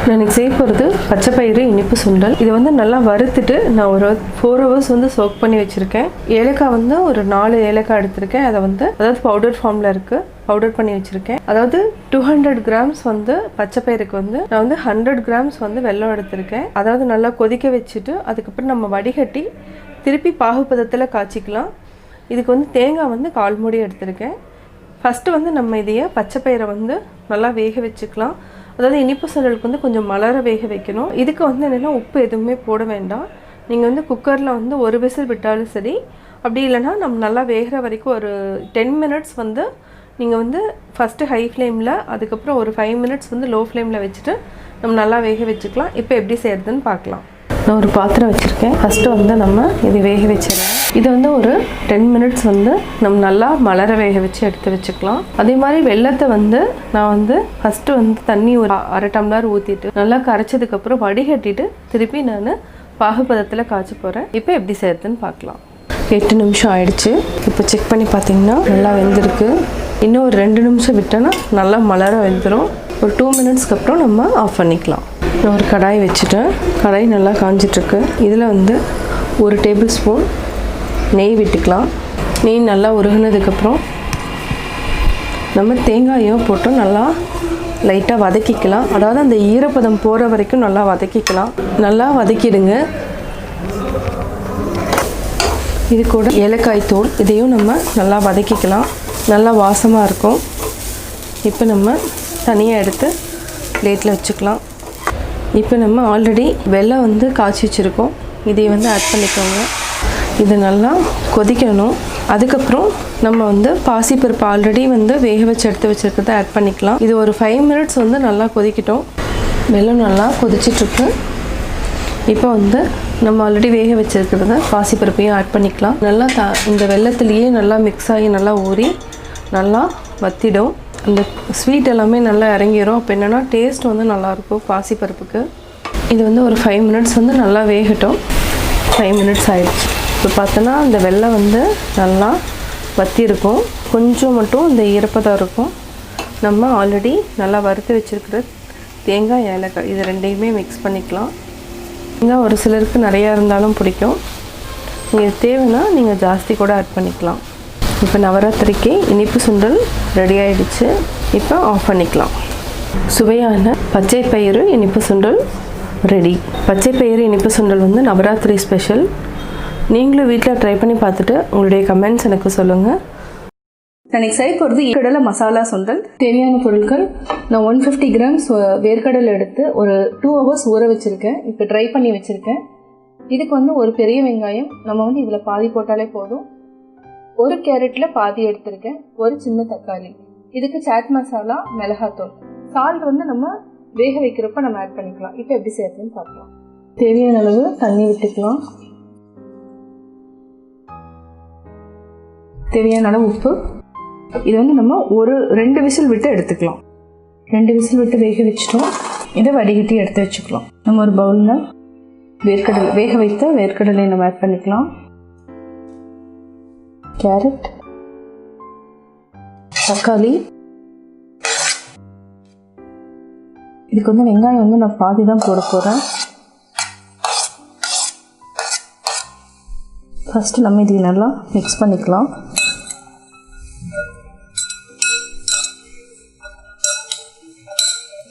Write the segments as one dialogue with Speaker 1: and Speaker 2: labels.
Speaker 1: நான் இன்னைக்கு செய்ய போகிறது பச்சை பயிறு இனிப்பு சுண்டல். இது வந்து நல்லா வறுத்துட்டு நான் ஒரு 4 hours வந்து சோக் பண்ணி வச்சுருக்கேன். ஏலக்காய் வந்து ஒரு 4 ஏலக்காய் எடுத்திருக்கேன். அதை வந்து அதாவது பவுடர் ஃபார்மில் இருக்குது, பவுடர் பண்ணி வச்சுருக்கேன். அதாவது 200 grams வந்து பச்சை பயிருக்கு வந்து நான் வந்து 100 grams வந்து வெல்லம் எடுத்திருக்கேன். அதாவது நல்லா கொதிக்க வச்சுட்டு அதுக்கப்புறம் நம்ம வடிகட்டி திருப்பி பாகுபதத்தில் காய்ச்சிக்கலாம். இதுக்கு வந்து தேங்காய் வந்து 1/4 மூடி எடுத்திருக்கேன். ஃபஸ்ட்டு வந்து நம்ம இதையே பச்சை பயிரை வந்து நல்லா வேக வச்சுக்கலாம். அதாவது இனிப்பு சுண்டலுக்கு வந்து கொஞ்சம் மலர வேக வைக்கணும். இதுக்கு வந்து என்னென்னா உப்பு எதுவுமே போட வேண்டாம். நீங்கள் வந்து குக்கரில் வந்து ஒரு விசில் விட்டாலும் சரி, அப்படி இல்லைன்னா நம்ம நல்லா வேகிற வரைக்கும் ஒரு 10 minutes வந்து நீங்கள் வந்து ஃபஸ்ட்டு ஹை ஃப்ளேமில், அதுக்கப்புறம் ஒரு 5 minutes வந்து லோ ஃப்ளேமில் வச்சுட்டு நம்ம நல்லா வேக வச்சுக்கலாம். இப்போ எப்படி செய்கிறதுன்னு பார்க்கலாம். நான் ஒரு பாத்திரம் வச்சுருக்கேன். ஃபஸ்ட்டு வந்து நம்ம இது வேக வச்சிடலாம். இது வந்து ஒரு 10 minutes வந்து நம்ம நல்லா மலர வேக வச்சு எடுத்து வச்சுக்கலாம். அதே மாதிரி வெல்லத்தை வந்து நான் வந்து ஃபஸ்ட்டு வந்து தண்ணி ஒரு 1/2 tumbler ஊற்றிட்டு நல்லா கரைச்சதுக்கப்புறம் வடிகட்டிட்டு திருப்பி நான் பாகுபதத்தில் காய்ச்ச போகிறேன். இப்போ எப்படி செய்கிறதுன்னு பார்க்கலாம். 8 நிமிஷம் ஆயிடுச்சு. இப்போ செக் பண்ணி பார்த்தீங்கன்னா நல்லா வெந்திருக்கு. இன்னும் ஒரு 2 நிமிஷம் விட்டோன்னா நல்லா மலர வெந்துடும். ஒரு 2 minutesக்கு அப்புறம் நம்ம ஆஃப் பண்ணிக்கலாம். நான் ஒரு கடாய் வச்சுட்டேன். கடாய் நல்லா காஞ்சிட்ருக்கு. இதில் வந்து 1 tablespoon நெய் விட்டுக்கலாம். நெய் நல்லா உருகுனதுக்கப்புறம் நம்ம தேங்காயும் போட்டு நல்லா லைட்டாக வதக்கிக்கலாம். அதாவது அந்த ஈரப்பதம் போகிற வரைக்கும் நல்லா வதக்கிக்கலாம். நல்லா வதக்கிடுங்க. இது கூட ஏலக்காய் தூள் இதையும் நம்ம நல்லா வதக்கிக்கலாம். நல்லா வாசமாக இருக்கும். இப்போ நம்ம தனியாக எடுத்து பிளேட்டில் வச்சுக்கலாம். இப்போ நம்ம ஆல்ரெடி வெல்லம் வந்து காய்ச்சி வச்சுருக்கோம். இதை வந்து ஆட் பண்ணிக்கோங்க. இது நல்லா கொதிக்கணும். அதுக்கப்புறம் நம்ம வந்து பாசிப்பருப்பு ஆல்ரெடி வந்து வேக வச்சு எடுத்து வச்சுருக்கிறத ஆட் பண்ணிக்கலாம். இது ஒரு 5 minutes வந்து நல்லா கொதிக்கட்டும். வெல்லம் நல்லா கொதிச்சிட்ருக்கு. இப்போ வந்து நம்ம ஆல்ரெடி வேக வச்சுருக்கிறத பாசிப்பருப்பையும் ஆட் பண்ணிக்கலாம். நல்லா இந்த வெல்லத்துலேயே நல்லா மிக்ஸ் ஆகி நல்லா ஊறி நல்லா வத்திடும். அந்த ஸ்வீட் எல்லாமே நல்லா இறங்கிடும். அப்போ என்னென்னா டேஸ்ட் வந்து நல்லாயிருக்கும் பாசிப்பருப்புக்கு. இது வந்து ஒரு 5 minutes வந்து நல்லா வேகட்டும். 5 minutes ஆயிடுச்சு. இப்போ பார்த்தோன்னா இந்த வெல்லம் வந்து நல்லா வத்தி இருக்கும். கொஞ்சம் மட்டும் இந்த ஈரப்பதம் இருக்கும். நம்ம ஆல்ரெடி நல்லா வறுத்து வச்சுருக்கிற தேங்காய் ஏலக்காய் இது ரெண்டையுமே மிக்ஸ் பண்ணிக்கலாம். தேங்காய் ஒரு சிலருக்கு நிறையா இருந்தாலும் பிடிக்கும். நீங்கள் தேவைன்னா நீங்கள் ஜாஸ்தி கூட ஆட் பண்ணிக்கலாம். இப்போ நவராத்திரிக்கு இனிப்பு சுண்டல் ரெடி ஆகிடுச்சு. இப்போ ஆஃப் பண்ணிக்கலாம். சுவையான பச்சை பயிறு இனிப்பு சுண்டல் ரெடி. பச்சை பயிறு இனிப்பு சுண்டல் வந்து நவராத்திரி ஸ்பெஷல். நீங்களும் வீட்டில் ட்ரை பண்ணி பார்த்துட்டு உங்களுடைய கமெண்ட்ஸ் எனக்கு சொல்லுங்கள்.
Speaker 2: எனக்கு செய்ய போகிறது வேர்க்கடலை மசாலா சுண்டல். தேவையான பொருட்கள், நான் 150 grams வேர்க்கடலை எடுத்து ஒரு 2 hours ஊற வச்சுருக்கேன். இப்போ ட்ரை பண்ணி வச்சுருக்கேன். இதுக்கு வந்து ஒரு பெரிய வெங்காயம் நம்ம வந்து இதில் பாதி போட்டாலே போதும். ஒரு கேரட்டில் பாதி எடுத்திருக்கேன். ஒரு சின்ன தக்காளி. இதுக்கு சாட் மசாலா, மிளகாத்தூள், சால்ட் வந்து நம்ம வேக வைக்கிறப்ப நம்ம ஆட் பண்ணிக்கலாம். இப்போ எப்படி செய்யறதுன்னு பார்க்கலாம். தேவையான அளவு தண்ணி விட்டுக்கலாம். தேவையான அளவு உப்பு. இது வந்து நம்ம ஒரு 2 விசில் விட்டு எடுத்துக்கலாம். 2 விசில் விட்டு வேக வச்சுட்டோம். இதை வடிகட்டி எடுத்து வச்சுக்கலாம். நம்ம ஒரு பவுலில் வேர்க்கடலை, வேக வைத்த வேர்க்கடலை நம்ம ஆட் பண்ணிக்கலாம். கேரட், தக்காளி. இதுக்கு வந்து வெங்காயம் வந்து நான் பாதி தான் போட போகிறேன். ஃபஸ்ட்டு நம்ம இது நல்லா மிக்ஸ் பண்ணிக்கலாம்.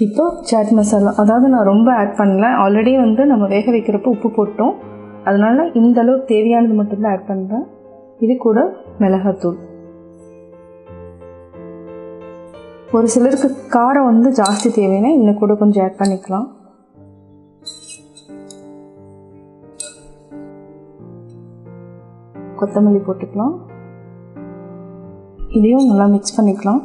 Speaker 2: இப்போ சாட் மசாலா, அதாவது நான் ரொம்ப ஆட் பண்ணல. ஆல்ரெடி வந்து நம்ம வேக வைக்கிறப்போ உப்பு போட்டோம். அதனால இந்த அளவு தேவையானது மட்டும்தான் ஆட் பண்ணுறேன். இது கூட மிளகாத்தூள். ஒரு சிலருக்கு காரம் வந்து ஜாஸ்தி தேவைன்னா இன்னும் கூட கொஞ்சம் ஆட் பண்ணிக்கலாம். கொத்தமல்லி போட்டுக்கலாம். இதையும் நல்லா மிக்ஸ் பண்ணிக்கலாம்.